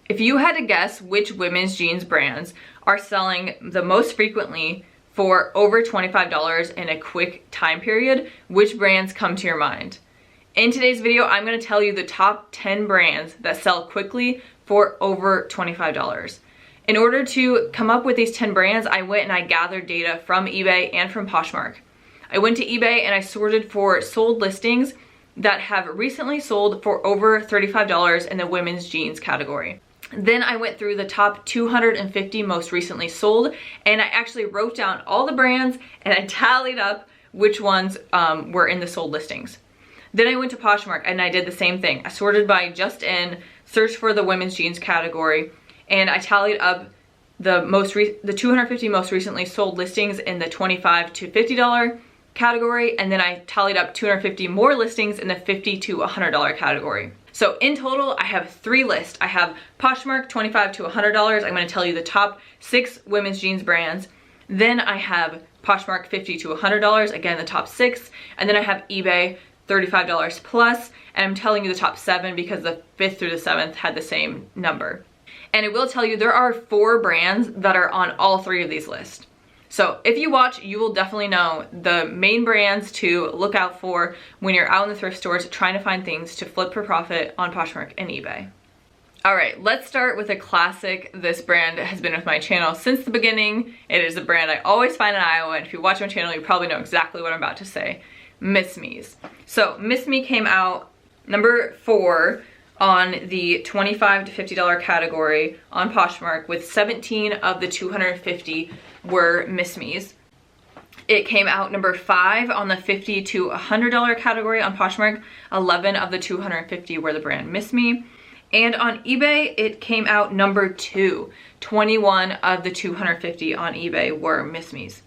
If you had to guess which women's jeans brands are selling the most frequently for over $25 in a quick time period, which brands come to your mind? In today's video, I'm going to tell you the top 10 brands that sell quickly for over $25. In order to come up with these 10 brands, I went and I gathered data from eBay and from Poshmark. I went to eBay and I sorted for sold listings that have recently sold for over $35 in the women's jeans category. Then I went through the top 250 most recently sold, and I actually wrote down all the brands and I tallied up which ones were in the sold listings. Then I went to Poshmark and I did the same thing. I sorted by just in, searched for the women's jeans category, and I tallied up the 250 most recently sold listings in the $25 to $50 category, and then I tallied up 250 more listings in the $50 to $100 category. So in total, I have 3 lists. I have Poshmark, $25 to $100. I'm going to tell you the top 6 women's jeans brands. Then I have Poshmark, $50 to $100. Again, the top 6. And then I have eBay, $35 plus. And I'm telling you the top 7 because the 5th through the 7th had the same number. And I will tell you there are 4 brands that are on all 3 of these lists. So if you watch, you will definitely know the main brands to look out for when you're out in the thrift stores trying to find things to flip for profit on Poshmark and eBay. All right, let's start with a classic. This brand has been with my channel since the beginning. It is a brand I always find in Iowa, and if you watch my channel, you probably know exactly what I'm about to say. Miss Me's. So Miss Me came out number 4 on the $25 to $50 category on Poshmark, with 17 of the 250 were Miss Me's. It came out number 5 on the $50 to $100 category on Poshmark. 11 of the 250 were the brand Miss Me. And on eBay, it came out number 2. 21 of the 250 on eBay were Miss Me's.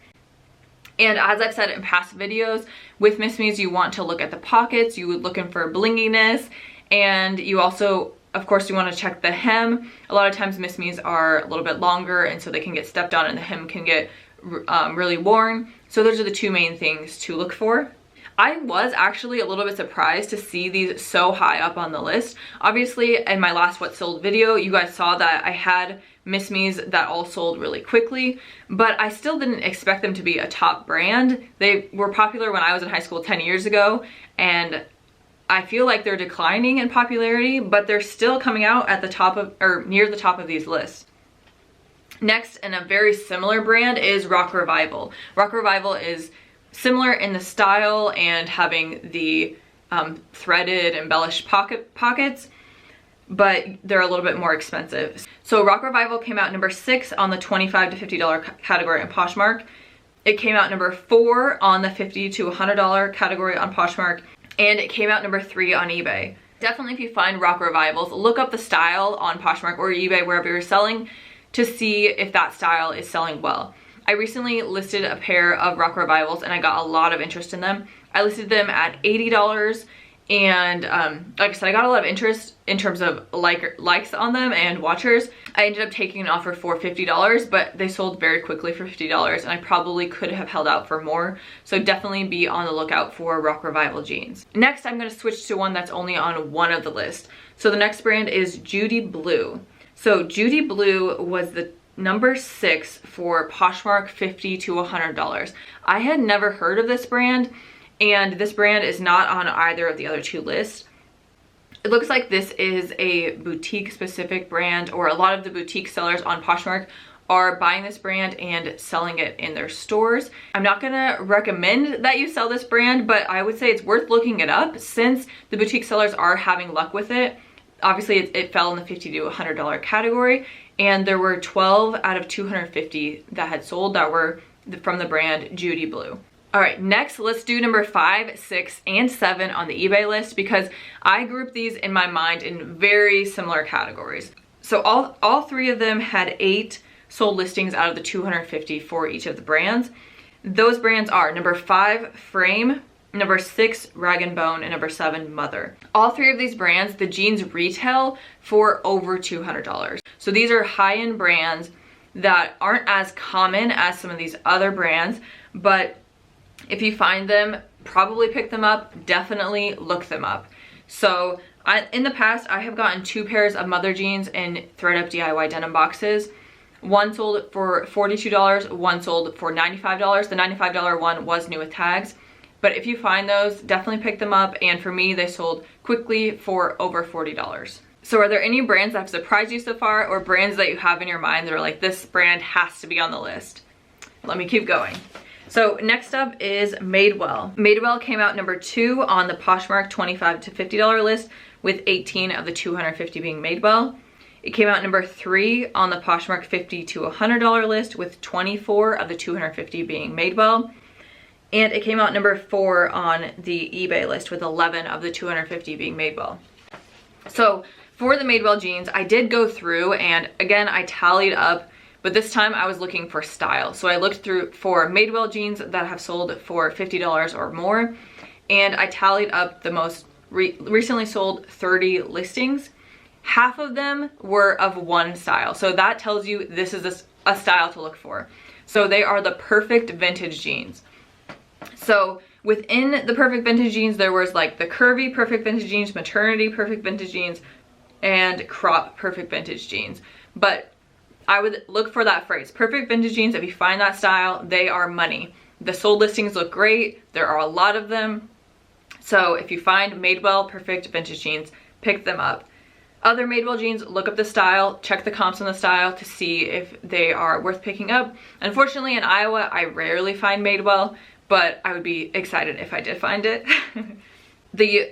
And as I've said in past videos, with Miss Me's, you want to look at the pockets, you're looking for blinginess, and you also, of course, you want to check the hem. A lot of times Miss Me's are a little bit longer, and so they can get stepped on and the hem can get really worn. So those are the 2 main things to look for. I was actually a little bit surprised to see these so high up on the list. Obviously, in my last What Sold video, you guys saw that I had Miss Me's that all sold really quickly, but I still didn't expect them to be a top brand. They were popular when I was in high school 10 years ago, and I feel like they're declining in popularity, but they're still coming out at the top of, or near the top of these lists. Next, and a very similar brand, is Rock Revival. Rock Revival is similar in the style and having the threaded, embellished pockets, but they're a little bit more expensive. So Rock Revival came out number 6 on the $25 to $50 category on Poshmark. It came out number 4 on the $50 to $100 category on Poshmark. And it came out number 3 on eBay. Definitely, if you find Rock Revivals, look up the style on Poshmark or eBay, wherever you're selling, to see if that style is selling well. I recently listed a pair of Rock Revivals and I got a lot of interest in them. I listed them at $80, and like I said, I got a lot of interest in terms of likes on them and watchers. I ended up taking an offer for $50, but they sold very quickly for $50, and I probably could have held out for more. So definitely be on the lookout for Rock Revival jeans. Next, I'm going to switch to one that's only on one of the list. So the next brand is Judy Blue. So Judy Blue was the number 6 for Poshmark, $50 to $100. I had never heard of this brand, and this brand is not on either of the other 2 lists. It looks like this is a boutique specific brand, or a lot of the boutique sellers on Poshmark are buying this brand and selling it in their stores. I'm not gonna recommend that you sell this brand, but I would say it's worth looking it up since the boutique sellers are having luck with it. Obviously, it fell in the $50 to $100 category, and there were 12 out of 250 that had sold that were from the brand Judy Blue. All right, next let's do number 5, 6, and 7 on the eBay list, because I grouped these in my mind in very similar categories. So all 3 of them had 8 sold listings out of the 250 for each of the brands. Those brands are number 5, Frame, number 6, Rag & Bone, and number 7, Mother. All 3 of these brands, the jeans retail for over $200. So these are high-end brands that aren't as common as some of these other brands, but if you find them, probably pick them up, definitely look them up. So In the past, I have gotten 2 pairs of mother jeans in ThredUp DIY denim boxes. One sold for $42, one sold for $95. The $95 one was new with tags. But if you find those, definitely pick them up. And for me, they sold quickly for over $40. So are there any brands that have surprised you so far, or brands that you have in your mind that are like, this brand has to be on the list? Let me keep going. So next up is Madewell. Madewell came out number 2 on the Poshmark $25 to $50 list, with 18 of the 250 being Madewell. It came out number 3 on the Poshmark $50 to $100 list, with 24 of the 250 being Madewell. And it came out number 4 on the eBay list, with 11 of the 250 being Madewell. So for the Madewell jeans, I did go through, and again, I tallied up, but this time I was looking for style. So I looked through for Madewell jeans that have sold for $50 or more, and I tallied up the most recently sold 30 listings. Half of them were of one style. So that tells you this is a style to look for. So they are the perfect vintage jeans. So within the perfect vintage jeans, there was like the curvy perfect vintage jeans, maternity perfect vintage jeans, and crop perfect vintage jeans. But I would look for that phrase, perfect vintage jeans. If you find that style, they are money. The sold listings look great. There are a lot of them. So if you find Madewell perfect vintage jeans, pick them up. Other Madewell jeans, look up the style, check the comps on the style to see if they are worth picking up. Unfortunately, in Iowa, I rarely find Madewell, but I would be excited if I did find it.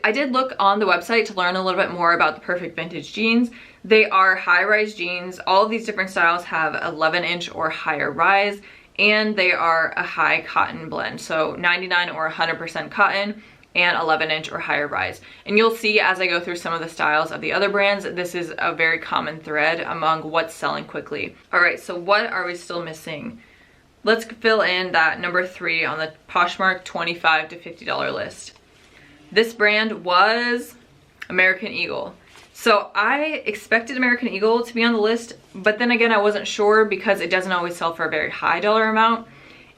I did look on the website to learn a little bit more about the perfect vintage jeans. They are high-rise jeans. All of these different styles have 11-inch or higher rise, and they are a high cotton blend, so 99 or 100% cotton and 11-inch or higher rise. And you'll see as I go through some of the styles of the other brands, this is a very common thread among what's selling quickly. All right, so what are we still missing? Let's fill in that number 3 on the Poshmark $25 to $50 list. This brand was American Eagle. So I expected American Eagle to be on the list, but then again, I wasn't sure because it doesn't always sell for a very high dollar amount.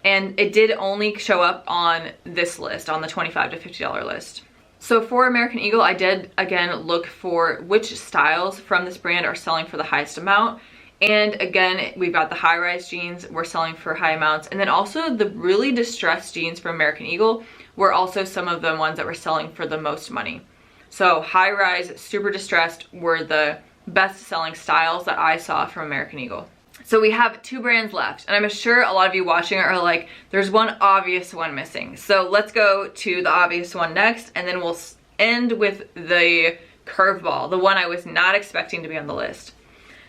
And it did only show up on this list, on the $25 to $50 list. So for American Eagle, I did again look for which styles from this brand are selling for the highest amount. And again, we've got the high-rise jeans were selling for high amounts. And then also the really distressed jeans from American Eagle were also some of the ones that were selling for the most money. So high-rise, super distressed were the best-selling styles that I saw from American Eagle. So we have 2 brands left, and I'm sure a lot of you watching are like, there's one obvious one missing. So let's go to the obvious one next, and then we'll end with the curveball, the one I was not expecting to be on the list.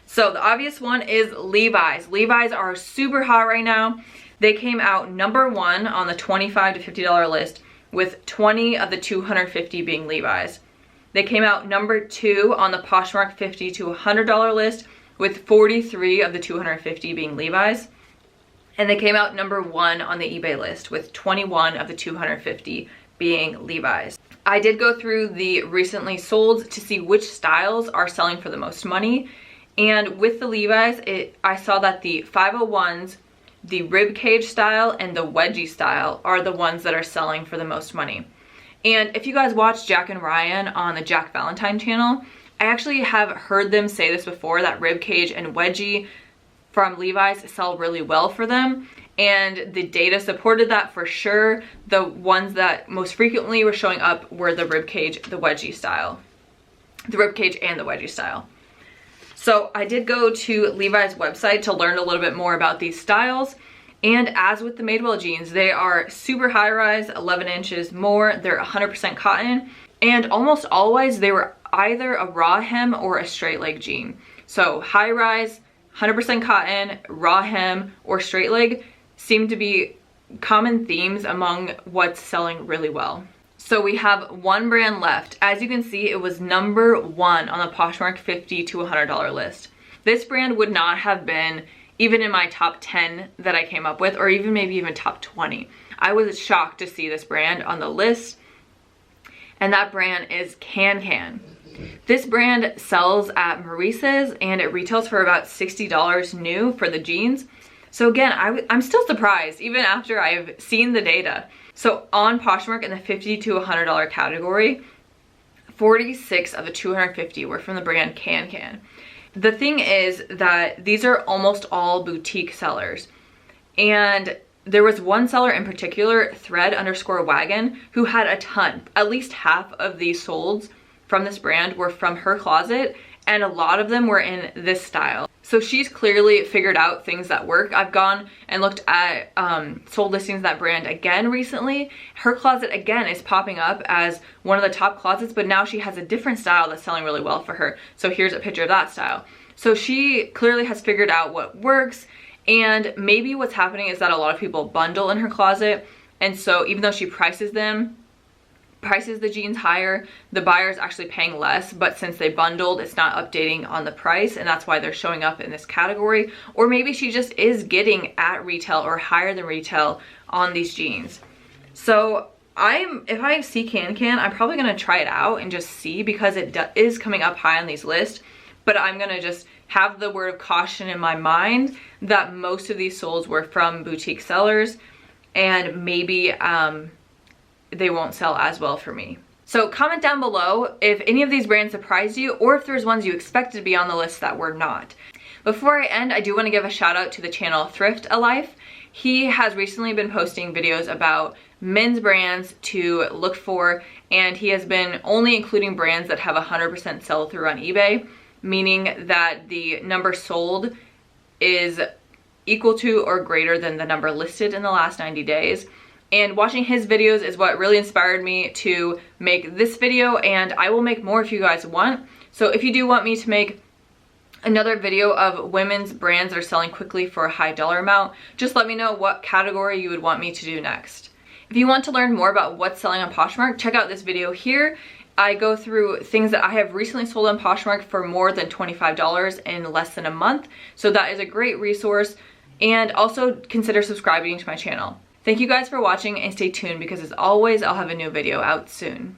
So the obvious one is Levi's. Levi's are super hot right now. They came out number 1 on the $25 to $50 list, with 20 of the 250 being Levi's. They came out number 2 on the Poshmark $50 to $100 list, with 43 of the 250 being Levi's. And they came out number 1 on the eBay list, with 21 of the 250 being Levi's. I did go through the recently sold to see which styles are selling for the most money. And with the Levi's, I saw that the 501s, the ribcage style, and the wedgie style are the ones that are selling for the most money. And if you guys watch Jack and Ryan on the Jack Valentine channel, I actually have heard them say this before, that ribcage and wedgie from Levi's sell really well for them. And the data supported that for sure. The ones that most frequently were showing up were the ribcage, the wedgie style. The ribcage and the wedgie style. So I did go to Levi's website to learn a little bit more about these styles. And as with the Madewell jeans, they are super high rise, 11 inches more. They're 100% cotton. And almost always they were either a raw hem or a straight leg jean. So high rise, 100% cotton, raw hem, or straight leg seem to be common themes among what's selling really well. So we have one brand left. As you can see, it was number 1 on the Poshmark $50 to $100 list. This brand would not have been even in my top 10 that I came up with, or even maybe even top 20. I was shocked to see this brand on the list, and that brand is Can. This brand sells at Resells, and it retails for about $60 new for the jeans. So again, I'm still surprised even after I've seen the data. So on Poshmark in the $50 to $100 category, 46 of the 250 were from the brand Can. The thing is that these are almost all boutique sellers. And there was one seller in particular, thread_wagon, who had a ton. At least half of these solds from this brand were from her closet, and a lot of them were in this style. So she's clearly figured out things that work. I've gone and looked at sold listings of that brand again recently. Her closet again is popping up as one of the top closets, but now she has a different style that's selling really well for her. So here's a picture of that style. So she clearly has figured out what works, and maybe what's happening is that a lot of people bundle in her closet, and so even though she prices the jeans higher, the buyer is actually paying less, but since they bundled, it's not updating on the price, and that's why they're showing up in this category. Or maybe she just is getting at retail or higher than retail on these jeans. So if I see Can, I'm probably gonna try it out and just see, because it is coming up high on these lists, but I'm gonna just have the word of caution in my mind that most of these solds were from boutique sellers, and maybe they won't sell as well for me. So comment down below if any of these brands surprised you, or if there's ones you expected to be on the list that were not. Before I end, I do want to give a shout out to the channel Thrift a Life. He has recently been posting videos about men's brands to look for, and he has been only including brands that have 100% sell through on eBay, meaning that the number sold is equal to or greater than the number listed in the last 90 days. And watching his videos is what really inspired me to make this video, and I will make more if you guys want. So if you do want me to make another video of women's brands that are selling quickly for a high dollar amount, just let me know what category you would want me to do next. If you want to learn more about what's selling on Poshmark, check out this video here. I go through things that I have recently sold on Poshmark for more than $25 in less than a month. So that is a great resource, and also consider subscribing to my channel. Thank you guys for watching, and stay tuned because as always, I'll have a new video out soon.